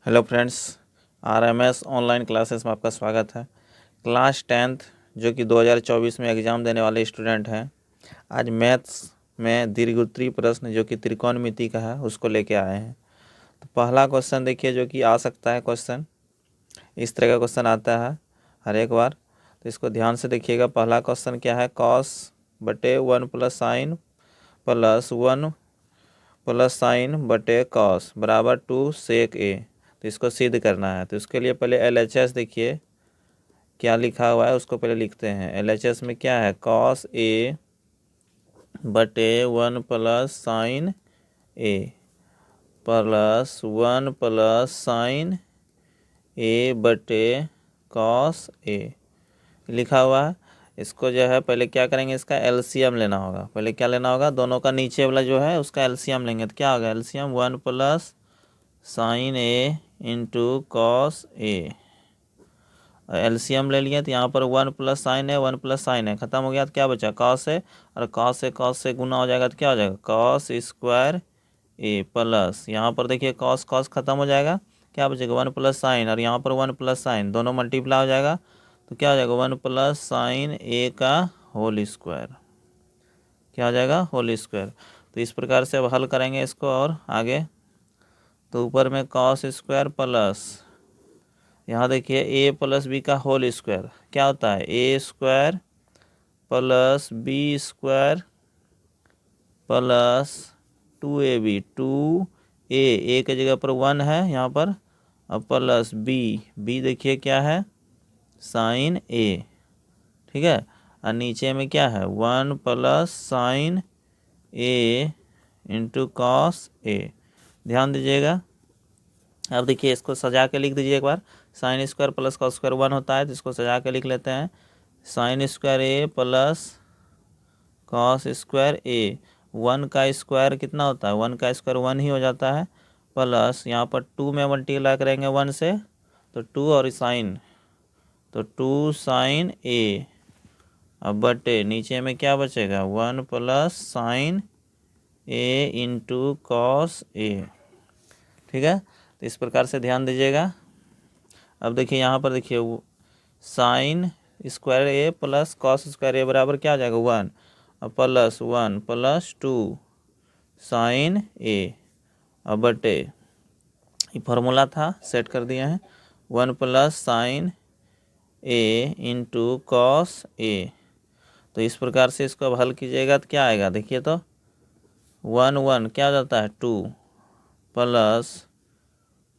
Hello friends, RMS online classes में आपका स्वागत है। क्लास 10th जो कि 2024 में एग्ज़ाम देने वाले स्टूडेंट हैं, आज मैथ्स में दीर्घवृत्तीय प्रश्न जो कि त्रिकोणमिति का है उसको लेके आए हैं। तो पहला क्वेश्चन देखिए, जो कि आ सकता है क्वेश्चन इस तरह का क्वेश्चन आता है हर एक बार, तो इसको ध्यान से देखिएगा। पहला क्वेश्चन क्या है, कॉस बटे 1 plus sign plus 1 plus sign बटे कॉस बराबर 2 सेक ए। तो इसको सिद्ध करना है, तो इसके लिए पहले LHS देखिए क्या लिखा हुआ है, उसको पहले लिखते हैं। LHS में क्या है, कॉस ए बटे 1 प्लस साइन ए प्लस 1 प्लस साइन ए बटे कॉस ए लिखा हुआ है। इसको जो है पहले क्या करेंगे, इसका एलसीएम लेना होगा। पहले क्या लेना होगा, दोनों का नीचे वाला जो है उसका एलसीएम लेंगे। तो क्या होगा, LCM 1 plus sine A into cos A. LCM ले लिया तो यहाँ पर 1 प्लस साइन है, 1 प्लस साइन है, खत्म हो गया। तो क्या बचा, कॉस है, और कॉस से गुना हो जाएगा तो क्या हो जाएगा, कॉस स्क्वायर ए प्लस यहाँ पर देखिए कॉस खत्म हो जाएगा, क्या बचेगा 1 प्लस साइन, और यहाँ पर 1 प्लस साइन दोनों मल्टीप्लाई हो जाएगा। तो क्या हो जाएगा 1 प्लस साइन ए का होल स्क्वायर, क्या हो जाएगा, होल स्क्वायर। तो इस प्रकार से अब हल करेंगे इसको और आगे। तो ऊपर में कॉस स्क्वायर प्लस यहाँ देखिए ए प्लस बी का होल स्क्वायर क्या होता है, A square plus B square plus 2ab, 2a के जगह पर 1 है यहाँ पर, अब प्लस बी देखिए क्या है, साइन ए, ठीक है। और नीचे में क्या है, 1 plus sine A into cos A. ध्यान दीजिएगा। अब देखिए इसको सजा के लिख दीजिए एक बार। Sine square plus cos square 1 होता है, तो इसको सजा के लिख लेते हैं। साइन स्क्वायर ए प्लस कॉस स्क्वायर ए, 1 का स्क्वायर कितना होता है, 1 का स्क्वायर 1 ही हो जाता है, प्लस यहाँ पर 2 में मल्टीप्लाई करेंगे 1 से, तो 2 और साइन, तो 2 साइन ए, अब बटे नीचे में क्या बचेगा, 1 plus sine A into cos A, ठीक है। तो इस प्रकार से ध्यान दीजिएगा। अब देखिए यहाँ पर देखिए साइन स्क्वायर ए प्लस कॉस स्क्वायर ए बराबर क्या आ जाएगा 1, और प्लस 1 प्लस 2 साइन ए, अब बटे ये फार्मूला था सेट कर दिए हैं, 1 plus sine A into cos A. तो इस प्रकार से इसको अब हल कीजिएगा तो क्या आएगा, देखिए तो 1 1 क्या हो जाता है 2 प्लस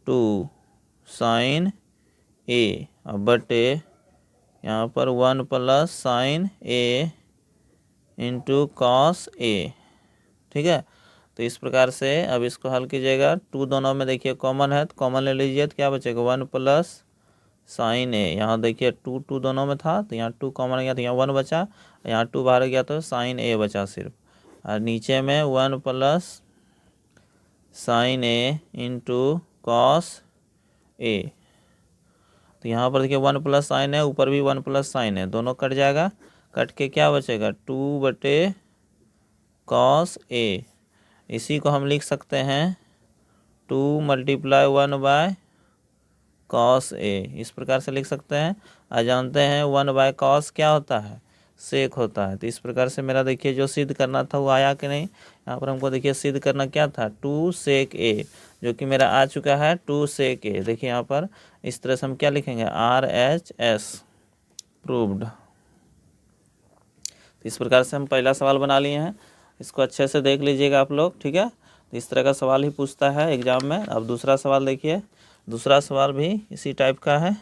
2 साइन ए, अब बटे यहाँ पर 1 plus sine A into cos A, ठीक है। तो इस प्रकार से अब इसको हल कीजिएगा। 2 दोनों में देखिए कॉमन है, तो कॉमन ले लीजिए, तो क्या बचेगा 1 प्लस साइन ए, यहाँ देखिए 2 दोनों में था, तो यहाँ 2 कॉमन गया तो यहाँ 1 बचा, यहाँ 2 बाहर गया तो साइन ए बचा सिर्फ, और नीचे में 1 plus sine A into cos A. तो यहाँ पर देखिए 1 प्लस साइन है, ऊपर भी 1 प्लस साइन है, दोनों कट जाएगा, कट के क्या बचेगा 2 बटे कॉस ए। इसी को हम लिख सकते हैं 2 मल्टीप्लाई 1 बाय कॉस ए, इस प्रकार से लिख सकते हैं। और जानते हैं 1 बाय कॉस क्या होता है, सेक होता है। तो इस प्रकार से मेरा देखिए जो सिद्ध करना था वो आया कि नहीं, यहाँ पर हमको देखिए सिद्ध करना क्या था, 2 सेक ए, जो कि मेरा आ चुका है 2 सेक ए। देखिए यहाँ पर इस तरह से हम क्या लिखेंगे, RHS प्रूव्ड। इस प्रकार से हम पहला सवाल बना लिए हैं, इसको अच्छे से देख लीजिएगा आप लोग, ठीक है। तो इस तरह का सवाल ही पूछता है एग्जाम में। अब दूसरा सवाल देखिए, दूसरा सवाल भी इसी टाइप का है,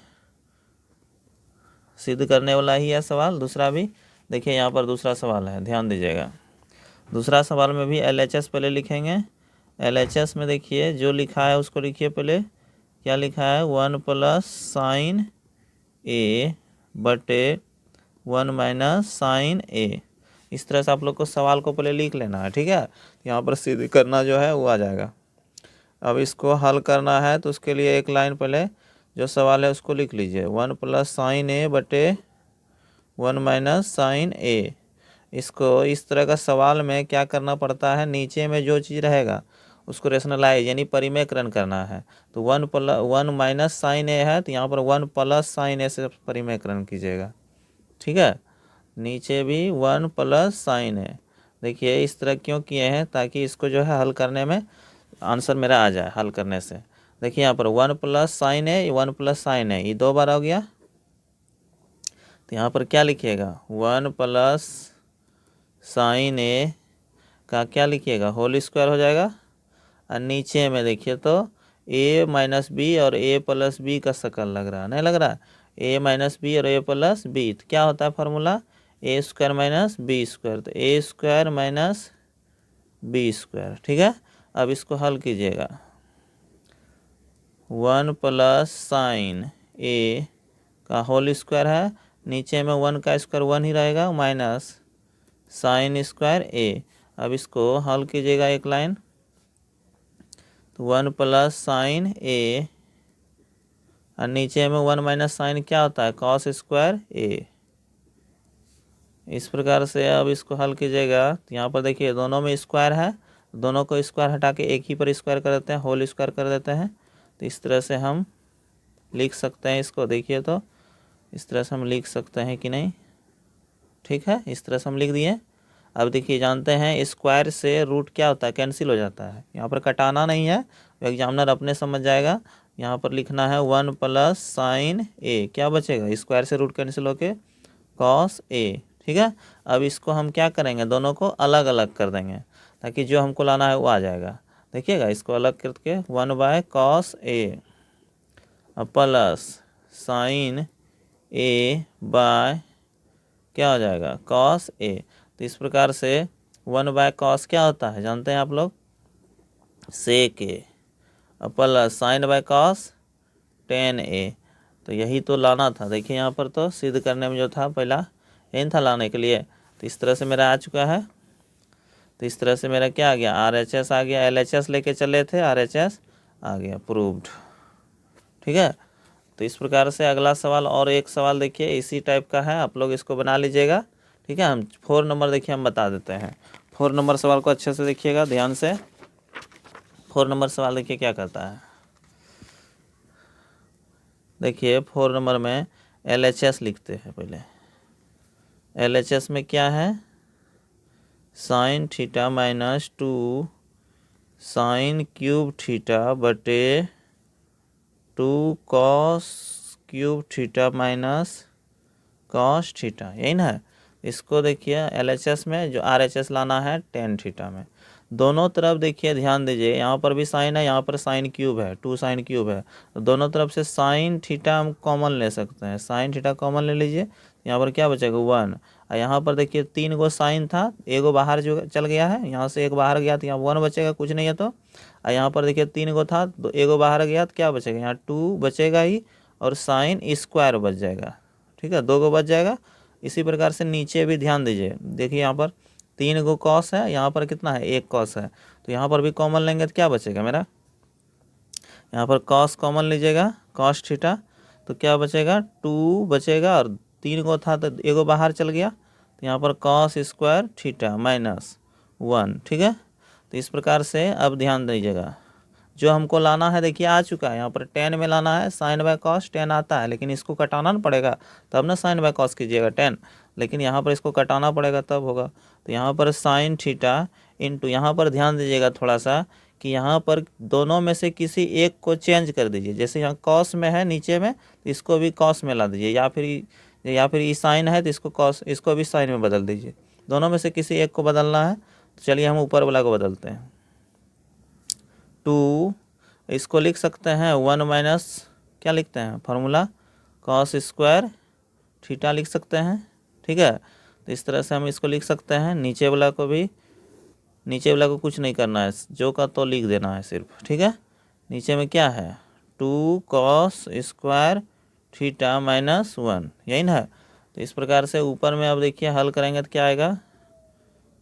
सिद्ध करने वाला ही है सवाल दूसरा भी। देखिए यहाँ पर दूसरा सवाल है, ध्यान दीजिएगा। दूसरा सवाल में भी LHS पहले लिखेंगे। LHS में देखिए जो लिखा है उसको लिखिए पहले, क्या लिखा है 1 प्लस साइन ए बटे 1 माइनस साइन ए। इस तरह से आप लोग को सवाल को पहले लिख लेना है, ठीक है। यहाँ पर सिद्ध करना जो है वो आ जाएगा। अब इसको हल करना है तो उसके लिए एक लाइन पहले जो सवाल है उसको लिख लीजिए, 1 प्लस साइन ए बटे 1 माइनस साइन ए। इसको इस तरह का सवाल में क्या करना पड़ता है, नीचे में जो चीज़ रहेगा उसको रेशनलाइज यानी परिमेयकरण करना है। तो 1 माइनस साइन ए है, तो यहाँ पर 1 प्लस साइन ए से परिमेयकरण कीजिएगा। ठीक है, नीचे भी 1 प्लस साइन ए। देखिए इस तरह क्यों किए हैं, ताकि इसको जो है हल करने में आंसर मेरा आ जाए हल करने से। देखिए यहाँ पर 1 प्लस साइन ए, 1 प्लस साइन ए, ये 2 बार हो गया। तो यहाँ पर क्या लिखिएगा, 1 प्लस साइन ए का क्या लिखिएगा, होल स्क्वायर हो जाएगा। और नीचे में देखिए तो ए माइनस बी और ए प्लस बी का शक्ल लग रहा है, नहीं लग रहा, ए माइनस बी और ए प्लस बी। तो क्या होता है फार्मूला, ए स्क्वायर माइनस बी स्क्वायर। तो ए स्क्वायर माइनस बी स्क्वायर। ठीक है, अब इसको हल कीजिएगा। 1 प्लस साइन ए का होल स्क्वायर है, नीचे में 1 का स्क्वायर 1 ही रहेगा, माइनस साइन स्क्वायर ए। अब इसको हल कीजिएगा एक लाइन। तो 1 प्लस साइन ए और नीचे में 1 माइनस साइन क्या होता है, कॉस स्क्वायर ए। इस प्रकार से अब इसको हल कीजिएगा। तो यहाँ पर देखिए दोनों में स्क्वायर है, दोनों को स्क्वायर हटा के एक ही पर स्क्वायर कर देते हैं, होल स्क्वायर कर देते हैं। तो इस तरह से हम लिख सकते हैं इसको। देखिए तो इस तरह से हम लिख सकते हैं कि नहीं, ठीक है, इस तरह से हम लिख दिए। अब देखिए जानते हैं स्क्वायर से रूट क्या होता है, कैंसिल हो जाता है। यहाँ पर कटाना नहीं है, एग्जामिनर अपने समझ जाएगा। यहाँ पर लिखना है 1 प्लस साइन ए, क्या बचेगा, स्क्वायर से रूट कैंसिल होके कॉस ए। ठीक है, अब इसको हम क्या करेंगे, दोनों को अलग अलग कर देंगे, ताकि जो हमको लाना है वो आ जाएगा। देखिएगा इसको अलग करके 1 by cos A plus sine A by क्या हो जाएगा, कॉस ए। तो इस प्रकार से 1 बाय कॉस क्या होता है जानते हैं आप लोग, sec A, plus sine by cos tan A. तो यही तो लाना था। देखिए यहाँ पर तो सिद्ध करने में जो था पहला यही था लाने के लिए। तो इस तरह से मेरा आ चुका है। तो इस तरह से मेरा क्या आ गया, RHS आ गया, LHS लेके चले थे, RHS आ गया, प्रूव्ड। ठीक है, तो इस प्रकार से अगला सवाल और एक सवाल देखिए इसी टाइप का है, आप लोग इसको बना लीजिएगा। ठीक है, हम 4 नंबर देखिए हम बता देते हैं। 4 नंबर सवाल को अच्छे से देखिएगा ध्यान से। 4 नंबर सवाल देखिए क्या कहता है। देखिए 4 नंबर में LHS लिखते हैं पहले। LHS में क्या है, sine theta minus 2 sine cube theta बटे 2 cos cube theta minus cos theta, यही ना है। इसको देखिए LHS में जो RHS लाना है टेन थीटा में। दोनों तरफ देखिए ध्यान दीजिए, यहाँ पर भी साइन है, यहाँ पर साइन क्यूब है, 2 साइन क्यूब है। तो दोनों तरफ से साइन थीटा हम कॉमन ले सकते हैं, साइन थीटा कॉमन ले लीजिए। यहाँ पर क्या बचेगा 1। और यहाँ पर देखिए 3 गो साइन था, एगो बाहर जो चल गया है, यहाँ से एक बाहर गया तो यहाँ 1 बचेगा, कुछ नहीं है तो। और यहाँ पर देखिए 3 गो था तो एगो बाहर गया तो क्या बचेगा, यहाँ 2 बचेगा ही, और साइन स्क्वायर बच जाएगा। ठीक है, 2 गो बच जाएगा। इसी प्रकार से नीचे भी ध्यान दीजिए, देखिए यहाँ पर 3 गो कॉस है, यहाँ पर कितना है, 1 कॉस है। तो यहाँ पर भी कॉमन लेंगे तो क्या बचेगा मेरा, यहाँ पर कॉस कॉमन लीजिएगा, कॉस थीटा, तो क्या बचेगा 2 बचेगा, और 3 गो था तो एगो बाहर चल गया, तो यहाँ पर कॉस स्क्वायर थीटा माइनस 1। ठीक है, तो इस प्रकार से अब ध्यान दीजिएगा, जो हमको लाना है देखिए आ चुका है। यहाँ पर 10 में लाना है, साइन बाय कॉस 10 आता है, लेकिन इसको कटाना ना पड़ेगा तब ना साइन बाय कॉस कीजिएगा 10, लेकिन यहाँ पर इसको कटाना पड़ेगा तब होगा। तो यहाँ पर साइन थीटा इंटू, यहाँ पर ध्यान दीजिएगा थोड़ा सा कि यहाँ पर दोनों में से किसी एक को चेंज कर दीजिए। जैसे यहाँ कॉस में है नीचे में, तो इसको भी कॉस में ला दीजिए, या फिर ये साइन है तो इसको कॉस, इसको भी साइन में बदल दीजिए। दोनों में से किसी एक को बदलना है। तो चलिए हम ऊपर वाला को बदलते हैं, 2, इसको लिख सकते हैं 1 माइनस क्या लिखते हैं फार्मूला, कॉस स्क्वायर थीटा लिख सकते हैं। ठीक है, तो इस तरह से हम इसको लिख सकते हैं। नीचे वाला को भी, नीचे वाला को कुछ नहीं करना है, जो का तो लिख देना है सिर्फ। ठीक है, नीचे में क्या है, 2 कॉस स्क्वायर थीटा माइनस 1, यही ना है। तो इस प्रकार से ऊपर में अब देखिए हल करेंगे तो क्या आएगा,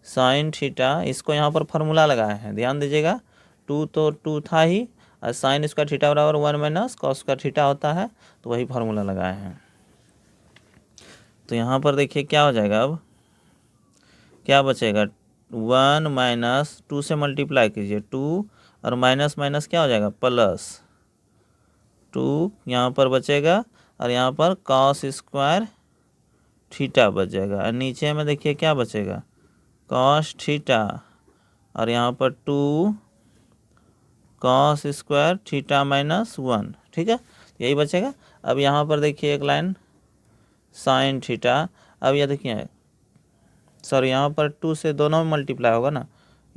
साइन थीटा, इसको यहाँ पर फार्मूला लगाए हैं, ध्यान दीजिएगा। 2 तो 2 था ही, और साइन स्क्वायर थीटा बराबर 1 माइनस कॉस स्क्वायर थीटा होता है, तो वही फार्मूला लगाए हैं। तो यहाँ पर देखिए क्या हो जाएगा, अब क्या बचेगा, 1 माइनस 2 से मल्टीप्लाई कीजिए, 2 और माइनस माइनस क्या हो जाएगा प्लस 2 यहाँ पर बचेगा और यहाँ पर कॉस स्क्वायर थीटा बच जाएगा। और नीचे में देखिए क्या बचेगा कॉस थीटा और यहाँ पर 2 कॉस स्क्वायर थीटा माइनस 1, ठीक है, यही बचेगा। अब यहाँ पर देखिए एक लाइन साइन थीटा। अब यह देखिए सर यहाँ पर 2 से दोनों में मल्टीप्लाई होगा ना,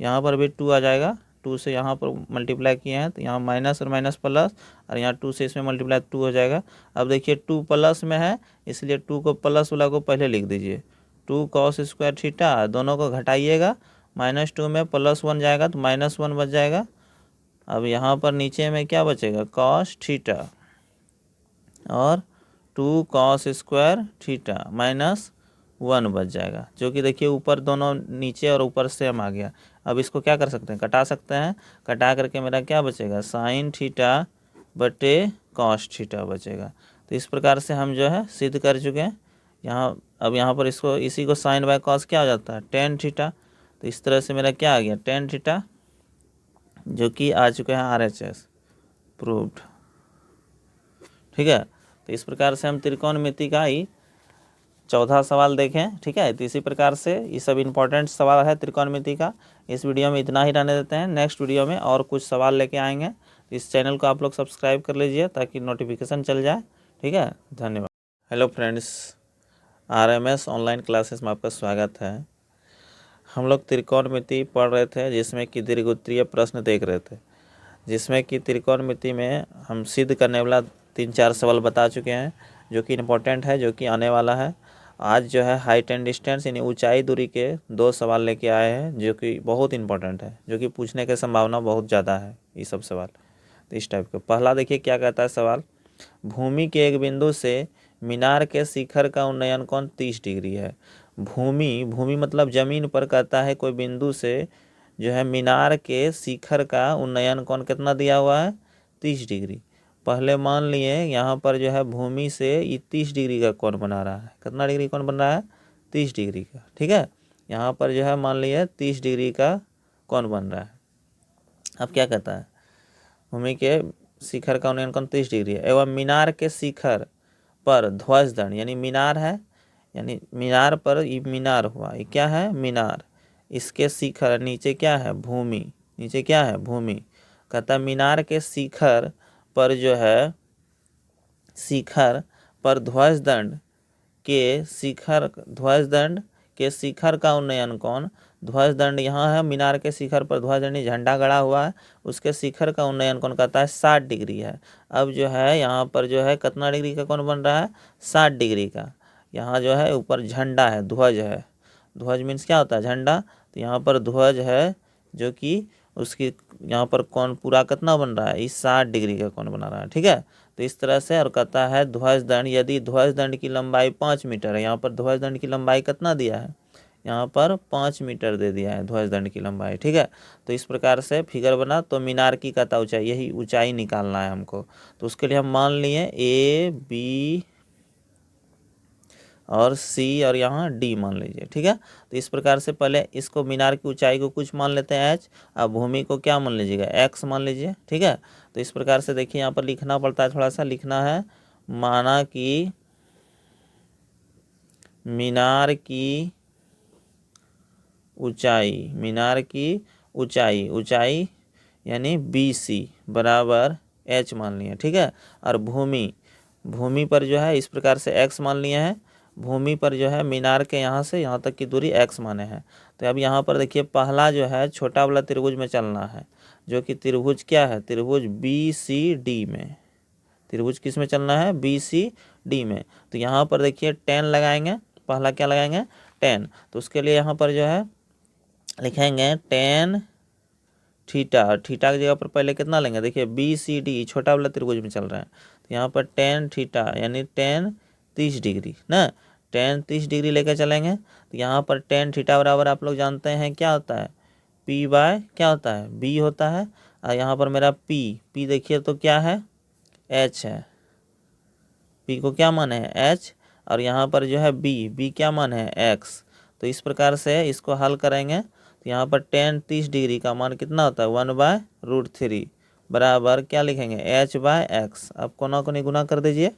यहाँ पर भी 2 आ जाएगा, 2 से यहाँ पर मल्टीप्लाई किए हैं तो यहाँ माइनस और माइनस प्लस, और यहाँ 2 से इसमें मल्टीप्लाई 2 हो जाएगा। अब देखिए 2 प्लस में है इसलिए 2 को प्लस वाला को पहले लिख दीजिए, 2 कॉस स्क्वायर थीटा, दोनों को घटाइएगा, -2 में +1 जाएगा तो -1 बच जाएगा। अब यहाँ पर नीचे में क्या बचेगा कॉस थीटा और 2 कॉस स्क्वायर थीटा -1 बच जाएगा, जो कि देखिए ऊपर दोनों नीचे और ऊपर सेम आ गया। अब इसको क्या कर सकते हैं कटा सकते हैं, कटा करके मेरा क्या बचेगा साइन थीटा बटे कॉस थीटा बचेगा। तो इस प्रकार से हम जो है सिद्ध कर चुके हैं यहाँ। अब यहाँ पर इसको इसी को साइन बाय कॉस क्या हो जाता है टेन थीटा, तो इस तरह से मेरा क्या आ गया टेन थीटा, जो कि आ चुके हैं RHS प्रूव्ड, ठीक है। तो इस प्रकार से हम त्रिकोणमिति का ही 14 सवाल देखें, ठीक है। तो इसी प्रकार से ये सब इम्पोर्टेंट सवाल है त्रिकोणमिति का। इस वीडियो में इतना ही रहने देते हैं, नेक्स्ट वीडियो में और कुछ सवाल लेके आएंगे। तो इस चैनल को आप लोग सब्सक्राइब कर लीजिए ताकि नोटिफिकेशन चल जाए, ठीक है। धन्यवाद। Hello friends, RMS online classes में आपका स्वागत है। हम लोग त्रिकोणमिति पढ़ रहे थे जिसमें कि दीर्घवृत्तीय प्रश्न देख रहे थे, जिसमें कि त्रिकोणमिति में हम सिद्ध करने वाला 3-4 सवाल बता चुके हैं जो कि इम्पोर्टेंट है, जो कि आने वाला है। आज जो है हाइट एंड डिस्टेंस यानी ऊंचाई दूरी के 2 सवाल लेके आए हैं जो कि बहुत इंपॉर्टेंट है, जो कि पूछने की संभावना बहुत ज़्यादा है ये सब सवाल। तो इस टाइप का पहला देखिए क्या कहता है सवाल, भूमि के एक बिंदु से मीनार के शिखर का उन्नयन कोण 30 डिग्री है। भूमि मतलब ज़मीन पर कहता है कोई बिंदु से जो है मीनार के शिखर का उन्नयन कोण कितना दिया हुआ है 30 डिग्री। पहले मान लिए यहाँ पर जो है भूमि से ये 30 डिग्री का कोण बना रहा है, कितना डिग्री कोण बन रहा है 30 डिग्री का, ठीक है। यहाँ पर जो है मान लिए 30 डिग्री का कोण बन रहा है। अब क्या कहता है भूमि के शिखर का उन्नयन कोण 30 डिग्री है एवं मीनार के शिखर पर ध्वज दंड, यानी मीनार है, यानी मीनार पर ये मीनार हुआ, ये क्या है मीनार, इसके शिखर नीचे क्या है भूमि, नीचे क्या है भूमि। कहता है मीनार के शिखर पर जो है शिखर पर ध्वजदंड के शिखर का उन्नयन कोण, ध्वजदंड यहाँ है मीनार के शिखर पर ध्वजदंडी झंडा गड़ा हुआ है, उसके शिखर का उन्नयन कोण कहता है 60 डिग्री है। अब जो है यहाँ पर जो है कितना डिग्री का कोण बन रहा है 60 डिग्री का। यहाँ जो है ऊपर झंडा है, ध्वज है, ध्वज मीन्स क्या होता है झंडा, तो यहाँ पर ध्वज है जो कि उसकी यहाँ पर कोण पूरा कितना बन रहा है इस 60 डिग्री का कोण बना रहा है, ठीक है। तो इस तरह से और कहता है ध्वजदंड, यदि ध्वजदंड की लंबाई 5 मीटर है, यहाँ पर ध्वजदंड की लंबाई कितना दिया है यहाँ पर 5 मीटर दे दिया है ध्वजदंड की लंबाई, ठीक है। तो इस प्रकार से फिगर बना, तो मीनार की कहता ऊंचाई, यही ऊंचाई निकालना है हमको। तो उसके लिए हम मान लिए A, B और C और यहाँ D मान लीजिए, ठीक है। तो इस प्रकार से पहले इसको मीनार की ऊंचाई को कुछ मान लेते हैं H, अब भूमि को क्या मान लीजिएगा X मान लीजिए, ठीक है। तो इस प्रकार से देखिए यहाँ पर लिखना पड़ता है, थोड़ा सा लिखना है, माना कि मीनार की ऊंचाई यानी BC बराबर H मान लिए, ठीक है। और भूमि पर जो है इस प्रकार से X मान लिए हैं, भूमि पर जो है मीनार के यहाँ से यहाँ तक की दूरी X माने हैं। तो अब यहाँ पर देखिए पहला जो है छोटा वाला त्रिभुज में चलना है, जो कि त्रिभुज क्या है त्रिभुज BCD में, त्रिभुज किस में चलना है BCD में। तो यहाँ पर देखिए 10 लगाएंगे, पहला क्या लगाएंगे 10, तो उसके लिए यहाँ पर जो है लिखेंगे 10 थीटा, थीटा की जगह पर पहले कितना लेंगे देखिए BCD छोटा वाला त्रिभुज में चल रहा है, तो यहाँ पर 10 थीटा यानी 10 30 डिग्री ना, 10 30 डिग्री लेकर चलेंगे। तो यहाँ पर 10 थीटा बराबर आप लोग जानते हैं क्या होता है P बाय क्या होता है B होता है, और यहाँ पर मेरा P देखिए तो क्या है H है, P को क्या मान है H, और यहाँ पर जो है B क्या मान है X। तो इस प्रकार से इसको हल करेंगे, तो तो यहाँ पर टेन 30 डिग्री का मान कितना होता है 1/√3 बराबर क्या लिखेंगे h/x। अब कोना कोनी गुना कर दीजिए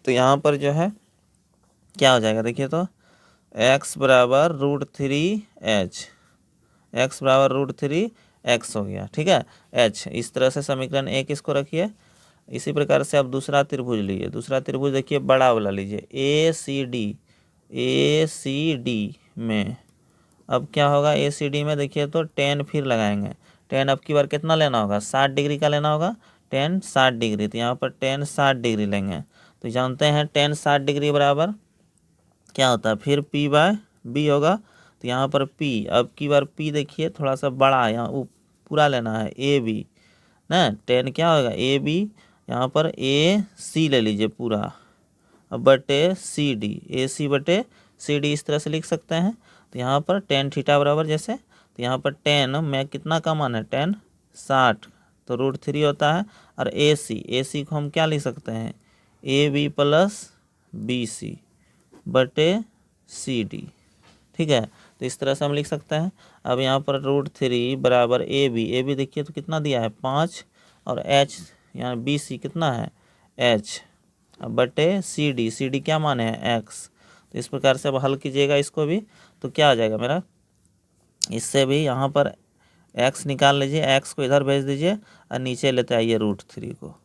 तो यहाँ पर जो है क्या हो जाएगा देखिए तो x बराबर √3h, x बराबर √3x हो गया। ठीक है h, इस तरह से समीकरण 1 इसको रखिए। इसी प्रकार से अब दूसरा त्रिभुज लीजिए। दूसरा त्रिभुज देखिए बड़ा वाला लीजिए ACD में अब क्या होगा ACD में देखिए तो टेन फिर लगाएंगे। टेन अब की बार कितना लेना होगा 60 डिग्री का लेना होगा, टेन 60 डिग्री। तो यहाँ पर टेन 60 डिग्री लेंगे तो जानते हैं टेन 60 डिग्री बराबर क्या होता है फिर P/B होगा। तो यहाँ पर P अब की बार P देखिए थोड़ा सा बड़ा यहाँ पूरा लेना है AB ना। टेन क्या होगा AB, यहाँ पर AC ले लीजिए पूरा अब बटे CD, AC/CD इस तरह से लिख सकते हैं। तो यहाँ पर टेन थीटा बराबर जैसे, तो यहाँ पर टेन में कितना का मान है टेन 60 तो √3 होता है। और AC को हम क्या लिख सकते हैं AB + BC बटे CD। ठीक है तो इस तरह से हम लिख सकते हैं। अब यहाँ पर √3 बराबर AB देखिए तो कितना दिया है 5 और H यहाँ BC कितना है H अब बटे CD क्या माने हैं x। तो इस प्रकार से अब हल कीजिएगा इसको भी तो क्या आ जाएगा मेरा, इससे भी यहाँ पर x निकाल लीजिए, x को इधर भेज दीजिए और नीचे लेते आइए √3 को।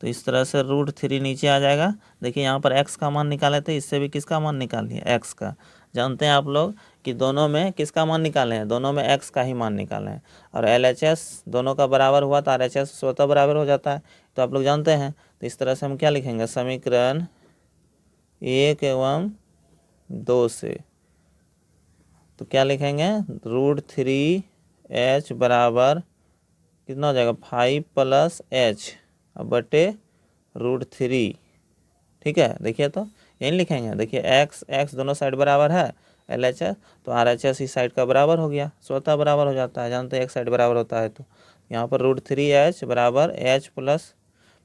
तो इस तरह से √3 नीचे आ जाएगा। देखिए यहाँ पर x का मान निकाले थे, इससे भी किसका मान निकाल लिए x का। जानते हैं आप लोग कि दोनों में किसका मान निकाले हैं, दोनों में x का ही मान निकाले हैं। और LHS दोनों का बराबर हुआ तो RHS स्वतः बराबर हो जाता है, तो आप लोग जानते हैं। तो इस तरह से हम क्या लिखेंगे समीकरण 1 एवं 2 से तो क्या लिखेंगे √3h बराबर कितना हो जाएगा 5 + h अब बटे √3। ठीक है देखिए तो यही लिखेंगे। देखिए x दोनों साइड बराबर है LHS तो RHS इस साइड का बराबर हो गया, स्वतः बराबर हो जाता है, जानते हैं एक साइड बराबर होता है। तो यहाँ पर √3h बराबर h +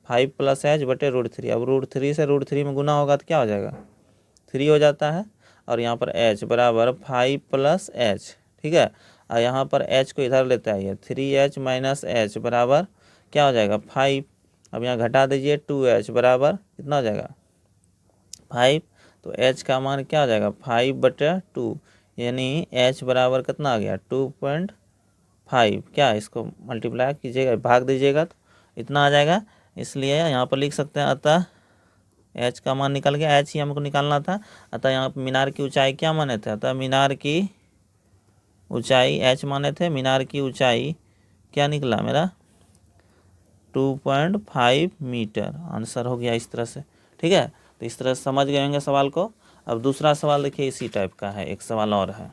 5 + h बटे √3। अब √3 से √3 में गुना होगा तो क्या हो जाएगा 3 हो जाता है। और यहाँ पर h बराबर 5 + h। ठीक है और यहाँ पर h को इधर लेते आइए 3h - h बराबर क्या हो जाएगा 5। अब यहाँ घटा दीजिए 2h बराबर कितना हो जाएगा 5। तो h का मान क्या हो जाएगा 5/2 यानी h बराबर कितना आ गया 2.5। क्या इसको मल्टीप्लाई कीजिएगा भाग दीजिएगा तो इतना आ जाएगा। इसलिए यहाँ पर लिख सकते हैं अतः h का मान निकल गया, h ही हमको निकालना था। अतः यहाँ पर मीनार की ऊंचाई क्या माने थे, अतः मीनार की ऊंचाई h माने थे, मीनार की ऊंचाई क्या निकला मेरा 2.5 मीटर आंसर हो गया इस तरह से। ठीक है तो इस तरह से समझ गए होंगे सवाल को। अब दूसरा सवाल देखिए इसी टाइप का है, एक सवाल और है।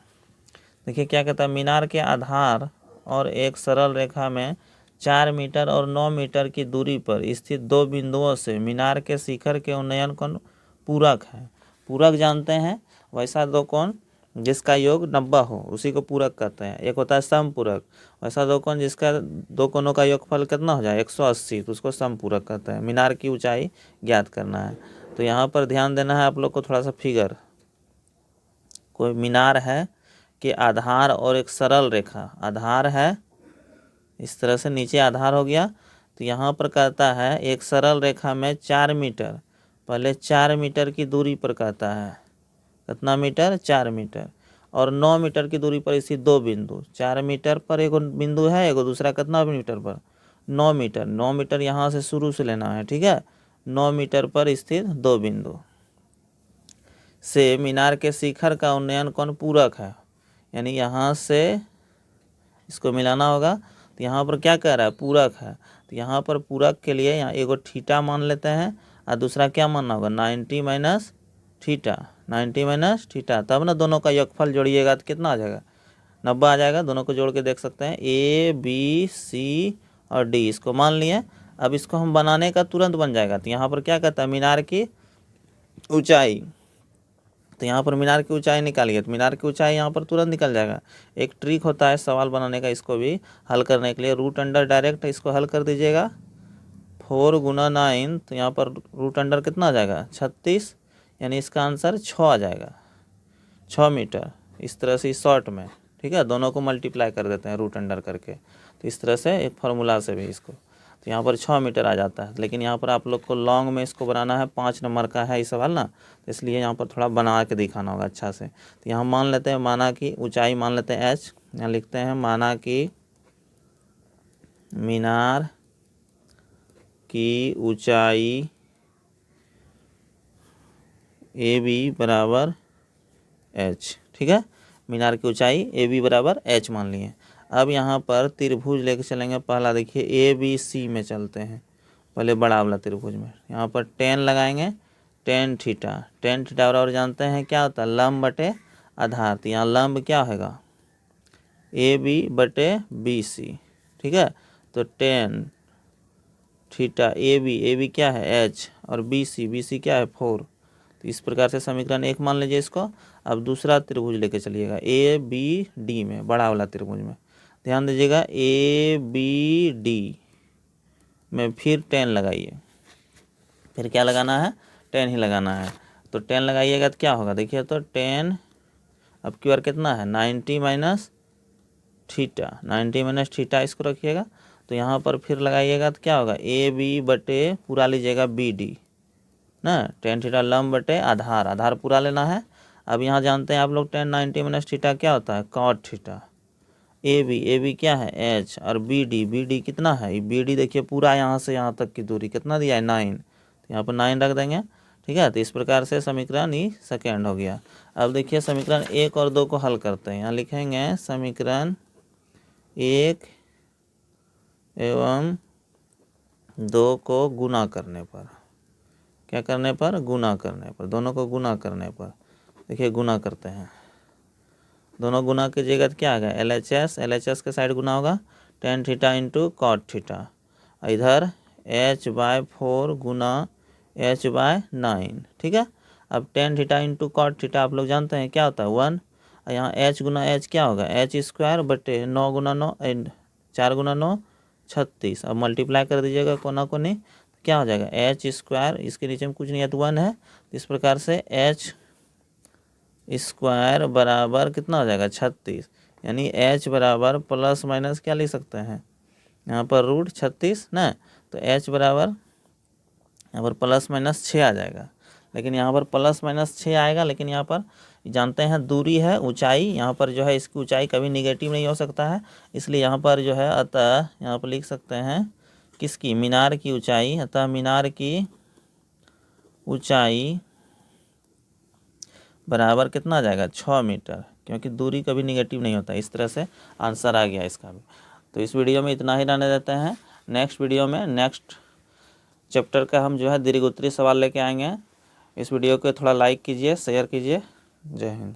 देखिए क्या कहता है मीनार के आधार और एक सरल रेखा में 4 मीटर और 9 मीटर की दूरी पर स्थित दो बिंदुओं से मीनार के शिखर के उन्नयन कोण पूरक है। पूरक जानते हैं वैसा दो कोण जिसका योग 90 हो उसी को पूरक कहते हैं। एक होता है समपूरक, वैसा दो कोण जिसका दो कोणों का योगफल कितना हो जाए 180 तो उसको समपूरक कहते हैं। मीनार की ऊंचाई ज्ञात करना है। तो यहाँ पर ध्यान देना है आप लोग को थोड़ा सा फिगर। कोई मीनार है कि आधार और एक सरल रेखा, आधार है इस तरह से नीचे आधार हो गया। तो यहाँ पर कहता है एक सरल रेखा में 4 मीटर, पहले 4 मीटर की दूरी पर कहता है कितना मीटर 4 मीटर और 9 मीटर की दूरी पर इसी दो बिंदु। 4 मीटर पर एक बिंदु है, एक दूसरा कितना मीटर पर 9 मीटर। 9 मीटर यहाँ से शुरू से लेना है। ठीक है 9 मीटर पर स्थित दो बिंदु से मीनार के शिखर का उन्नयन कोण पूरक है, यानी यहाँ से इसको मिलाना होगा। तो यहाँ पर क्या कह रहा है पूरक है। तो यहाँ पर पूरक के लिए यहाँ एगो थीटा मान लेते हैं और दूसरा क्या मानना होगा 90 - थीटा, 90 - थीटा। तब ना दोनों का योगफल जोड़िएगा तो कितना आ जाएगा 90 आ जाएगा। दोनों को जोड़ के देख सकते हैं A B C और D इसको मान लिए। अब इसको हम बनाने का तुरंत बन जाएगा। तो यहाँ पर क्या कहता है मीनार की ऊंचाई, तो यहाँ पर मीनार की ऊंचाई निकालिए तो मीनार की ऊंचाई यहाँ पर तुरंत निकल जाएगा। एक ट्रिक होता है सवाल बनाने का, इसको भी हल करने के लिए रूट अंडर डायरेक्ट इसको हल कर दीजिएगा। 4 × 9 तो यहाँ पर रूट अंडर कितना आ जाएगा 36, यानी इसका आंसर 6 आ जाएगा 6 मीटर। इस तरह से शॉर्ट में ठीक है, दोनों को मल्टीप्लाई कर देते हैं रूट अंडर करके। तो इस तरह से एक फार्मूला से भी इसको, तो यहाँ पर 6 मीटर आ जाता है। लेकिन यहाँ पर आप लोग को लॉन्ग में इसको बनाना है, 5 नंबर का है ये सवाल ना, तो इसलिए यहाँ पर थोड़ा बना के दिखाना होगा अच्छा से। तो यहाँ मान लेते हैं, माना कि ऊंचाई मान लेते हैं h, यहाँ लिखते हैं माना कि मीनार की ऊंचाई ए बी बराबर h, ठीक है, मीनार की ऊंचाई ए बी बराबर h मान लिए। अब यहाँ पर त्रिभुज लेके चलेंगे। पहला देखिए ए बी सी में चलते हैं, पहले बड़ा वाला त्रिभुज में। यहाँ पर टेन लगाएंगे, टेन थीटा बराबर जानते हैं क्या होता है, लंब बटे आधार। तो यहाँ लंब क्या होगा, ए बी बटे बी सी, ठीक है। तो टेन थीटा ए बी क्या है एच, और बी सी क्या है 4। तो इस प्रकार से समीकरण 1 मान लीजिए इसको। अब दूसरा त्रिभुज लेके चलिएगा ए बी डी में, बड़ा वाला त्रिभुज में ध्यान दीजिएगा, ए बी डी में फिर 10 लगाइए, फिर क्या लगाना है, 10 ही लगाना है। तो 10 लगाइएगा तो क्या होगा, देखिए तो 10 अब की बार कितना है 90 माइनस थीटा, 90 माइनस थीटा इसको रखिएगा। तो यहाँ पर फिर लगाइएगा तो क्या होगा, ए बी बटे पूरा लीजिएगा बी डी ना, 10 थीटा लंब बटे आधार, आधार पूरा लेना है। अब यहाँ जानते हैं आप लोग 10 90 माइनस थीटा क्या होता है कॉट थीटा। ए बी क्या है एच, और बी डी कितना है, बी डी देखिए पूरा यहाँ से यहाँ तक की दूरी कितना दिया है 9, तो यहाँ पर 9 रख देंगे, ठीक है। तो इस प्रकार से समीकरण ई सेकेंड हो गया। अब देखिए समीकरण 1 और 2 को हल करते हैं। यहाँ लिखेंगे समीकरण 1 एवं 2 को गुना करने पर, क्या करने पर, गुना करने पर, दोनों को गुना करने पर। देखिए गुना करते हैं, दोनों गुना कीजिएगा तो क्या आएगा एल एच एस के साइड गुना होगा 10 थीटा इंटू कॉट थीटा, इधर h/4 गुना h/9, ठीक है। अब 10 थीटा इंटू कॉट थीटा आप लोग जानते हैं क्या होता है 1, और यहाँ h गुना h क्या होगा h² बटे 9 गुना 9 4 गुना 9 36। अब मल्टीप्लाई कर दीजिएगा कोना कोनी, क्या हो जाएगा h², इसके नीचे में कुछ नहीं है तो 1 है। तो इस प्रकार से h स्क्वायर बराबर कितना हो जाएगा 36, यानी h बराबर प्लस माइनस क्या लिख सकते हैं यहाँ पर रूट 36 ना। तो h बराबर यहाँ पर प्लस माइनस 6 आ जाएगा, लेकिन यहाँ पर प्लस माइनस 6 आएगा। लेकिन यहाँ पर जानते हैं दूरी है ऊंचाई, यहाँ पर जो है इसकी ऊंचाई कभी निगेटिव नहीं हो सकता है, इसलिए यहाँ पर जो है अतः यहाँ पर लिख सकते हैं किसकी, मीनार की ऊंचाई। अतः मीनार की ऊंचाई बराबर कितना आ जाएगा 6 मीटर, क्योंकि दूरी कभी निगेटिव नहीं होता। इस तरह से आंसर आ गया इसका भी। तो इस वीडियो में इतना ही रहने देते हैं। नेक्स्ट वीडियो में नेक्स्ट चैप्टर का हम जो है दीर्घ उत्तरीय सवाल लेके आएंगे। इस वीडियो को थोड़ा लाइक कीजिए, शेयर कीजिए। जय हिंद।